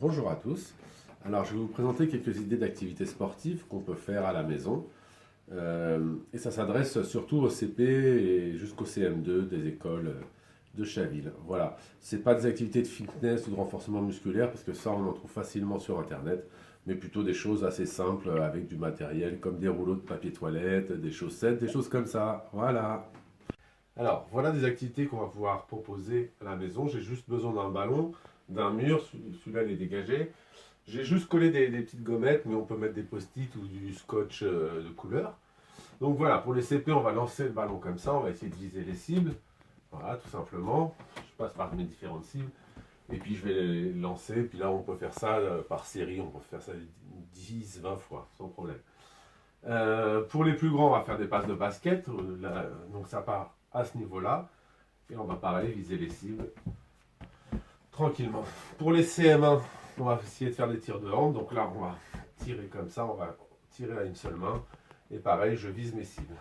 Bonjour à tous. Alors, je vais vous présenter quelques idées d'activités sportives qu'on peut faire à la maison. Et ça s'adresse surtout au CP et jusqu'au CM2 des écoles de Chaville. Voilà. C'est pas des activités de fitness ou de renforcement musculaire parce que ça, on en trouve facilement sur Internet, mais plutôt des choses assez simples avec du matériel comme des rouleaux de papier toilette, des chaussettes, des choses comme ça. Voilà. Alors, voilà des activités qu'on va pouvoir proposer à la maison. J'ai juste besoin d'un ballon, d'un mur, celui-là il est dégagé. J'ai juste collé des petites gommettes, mais on peut mettre des post-it ou du scotch de couleur. Donc voilà, pour les CP, on va lancer le ballon comme ça, on va essayer de viser les cibles. Voilà, tout simplement. Je passe par mes différentes cibles. Et puis je vais les lancer. Puis là, on peut faire ça par série, on peut faire ça 10, 20 fois, sans problème. Pour les plus grands, on va faire des passes de basket. Donc ça part à ce niveau-là. Et on va pareil viser les cibles tranquillement. Pour les CM1, on va essayer de faire des tirs de hand. Donc là, on va tirer comme ça, on va tirer à une seule main. Et pareil, je vise mes cibles.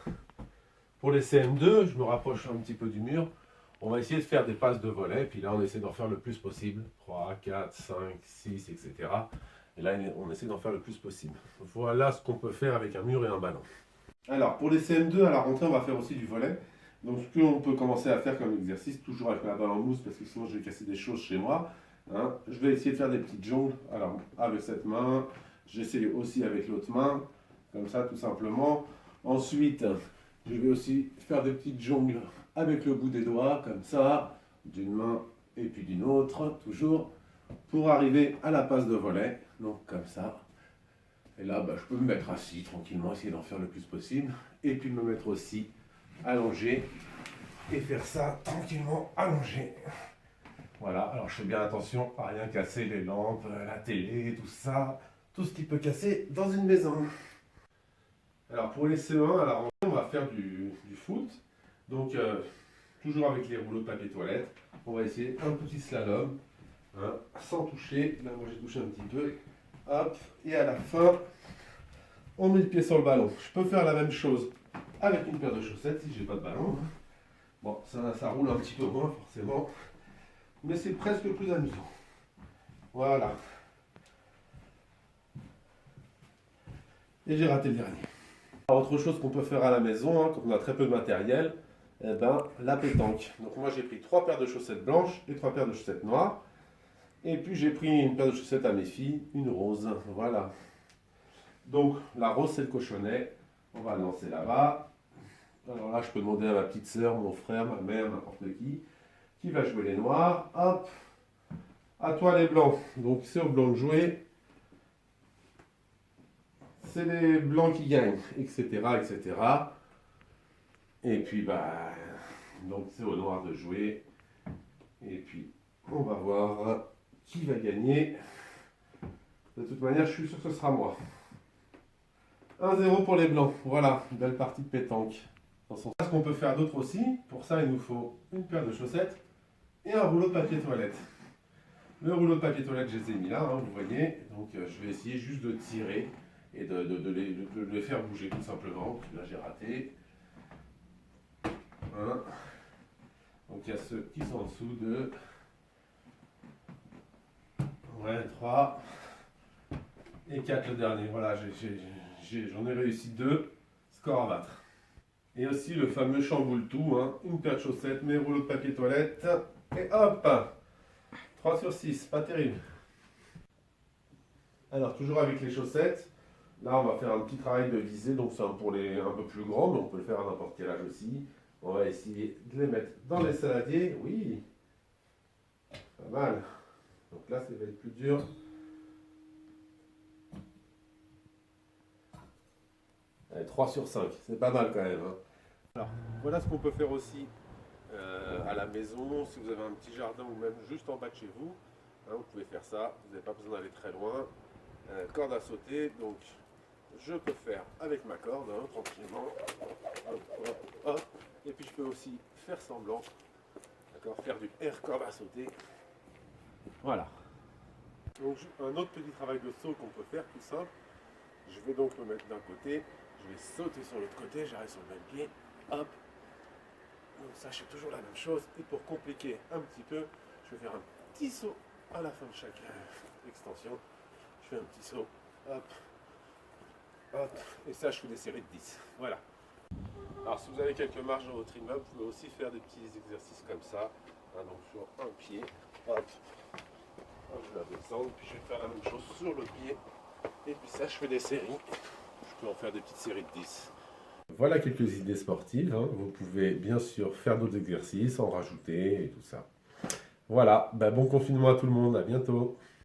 Pour les CM2, je me rapproche un petit peu du mur. On va essayer de faire des passes de volley. Puis là, on essaie d'en faire le plus possible. 3, 4, 5, 6, etc. Et là, on essaie d'en faire le plus possible. Voilà ce qu'on peut faire avec un mur et un ballon. Alors, pour les CM2, à la rentrée, on va faire aussi du volley. Donc, ce qu'on peut commencer à faire comme exercice, toujours avec la balle en mousse, parce que sinon je vais casser des choses chez moi. Hein. Je vais essayer de faire des petites jongles. Alors, avec cette main, j'essaie aussi avec l'autre main, comme ça, tout simplement. Ensuite, je vais aussi faire des petites jongles avec le bout des doigts, comme ça, d'une main et puis d'une autre, toujours, pour arriver à la passe de volley. Donc, comme ça. Et là, je peux me mettre assis tranquillement, essayer d'en faire le plus possible. Et puis me mettre aussi allongé et faire ça tranquillement allongé. Voilà, alors je fais bien attention à rien casser les lampes, la télé, tout ça, tout ce qui peut casser dans une maison. Alors pour les CE1, alors on va faire du foot. Donc toujours avec les rouleaux de papier toilette, on va essayer un petit slalom, hein, sans toucher. Là moi j'ai touché un petit peu. Hop, et à la fin, on met le pied sur le ballon. Je peux faire la même chose avec une paire de chaussettes si j'ai pas de ballon. Bon, ça roule un petit peu moins forcément, mais c'est presque plus amusant. Voilà. Et j'ai raté le dernier. Alors, autre chose qu'on peut faire à la maison, hein, quand on a très peu de matériel, la pétanque. Donc moi j'ai pris 3 paires de chaussettes blanches et 3 paires de chaussettes noires. Et puis j'ai pris une paire de chaussettes à mes filles, une rose. Voilà. Donc la rose c'est le cochonnet. On va le lancer là-bas. Alors là je peux demander à ma petite soeur, mon frère, ma mère, n'importe qui va jouer les noirs. Hop, à toi les blancs. Donc c'est aux blancs de jouer. C'est les blancs qui gagnent, etc., etc. Et puis donc c'est aux noirs de jouer. Et puis on va voir qui va gagner. De toute manière, je suis sûr que ce sera moi. 1-0 pour les blancs. Voilà, une belle partie de pétanque. Ce qu'on peut faire d'autre aussi, pour ça il nous faut une paire de chaussettes et un rouleau de papier toilette. Le rouleau de papier toilette, je les ai mis là, hein, vous voyez. Donc je vais essayer juste de tirer et de les faire bouger tout simplement. Là j'ai raté. 1. Donc il y a ceux qui sont en dessous de. Ouais, 3. Et 4 le dernier. Voilà, j'en ai réussi 2. Score à battre. Et aussi le fameux chamboule tout, hein, une paire de chaussettes, mes rouleaux de papier toilette. Et hop, 3 sur 6, pas terrible. Alors, toujours avec les chaussettes, là on va faire un petit travail de visée, donc c'est pour les un peu plus grands, mais on peut le faire à n'importe quel âge aussi. On va essayer de les mettre dans les saladiers, oui, pas mal. Donc là, ça va être plus dur. Allez, 3 sur 5, c'est pas mal quand même. Hein. Alors, voilà ce qu'on peut faire aussi à la maison, si vous avez un petit jardin ou même juste en bas de chez vous. Hein, vous pouvez faire ça, vous n'avez pas besoin d'aller très loin. Corde à sauter, donc je peux faire avec ma corde, hein, tranquillement. Hop, hop, hop. Et puis je peux aussi faire semblant, d'accord, faire du air corde à sauter. Voilà. Donc un autre petit travail de saut qu'on peut faire, tout simple. Je vais donc me mettre d'un côté, je vais sauter sur l'autre côté, j'arrive sur le même pied, hop. Donc ça, je fais toujours la même chose. Et pour compliquer un petit peu, je vais faire un petit saut à la fin de chaque extension, je fais un petit saut, hop, hop, et ça je fais des séries de 10. Voilà. Alors si vous avez quelques marges dans votre immeuble, vous pouvez aussi faire des petits exercices comme ça. Hein, donc sur un pied, hop, je vais descendre, puis je vais faire la même chose sur le pied. Et puis ça, je fais des séries. Je peux en faire des petites séries de 10. Voilà quelques idées sportives. Hein. Vous pouvez bien sûr faire d'autres exercices, en rajouter et tout ça. Voilà, bon confinement à tout le monde, à bientôt.